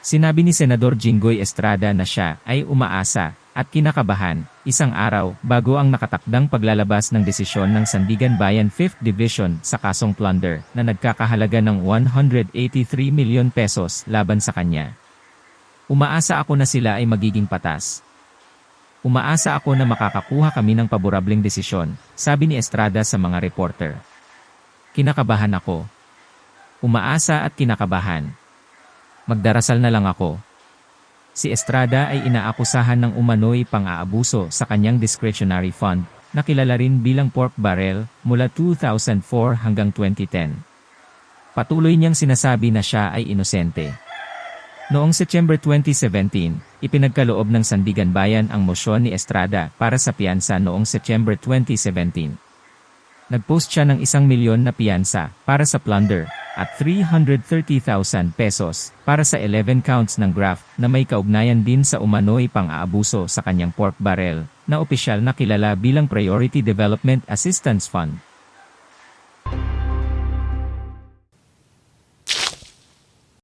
Sinabi ni Senador Jinggoy Estrada na siya ay umaasa at kinakabahan isang araw bago ang nakatakdang paglalabas ng desisyon ng Sandigan Bayan 5th Division sa kasong plunder na nagkakahalaga ng 183 milyon pesos laban sa kanya. Umaasa ako na sila ay magiging patas. Umaasa ako na makakakuha kami ng paborableng desisyon, sabi ni Estrada sa mga reporter. Kinakabahan ako. Umaasa at kinakabahan. Magdarasal na lang ako. Si Estrada ay inaakusahan ng umano'y pang-aabuso sa kanyang discretionary fund, na kilala rin bilang pork barrel, mula 2004 hanggang 2010. Patuloy niyang sinasabi na siya ay inosente. Noong September 2017, ipinagkaloob ng Sandigan Bayan ang mosyon ni Estrada para sa piyansa noong September 2017. Nagpost siya ng 1 milyon na piyansa para sa plunder at 330,000 pesos para sa 11 counts ng graft na may kaugnayan din sa umano'y pang-aabuso sa kanyang pork barrel na opisyal na kilala bilang Priority Development Assistance Fund.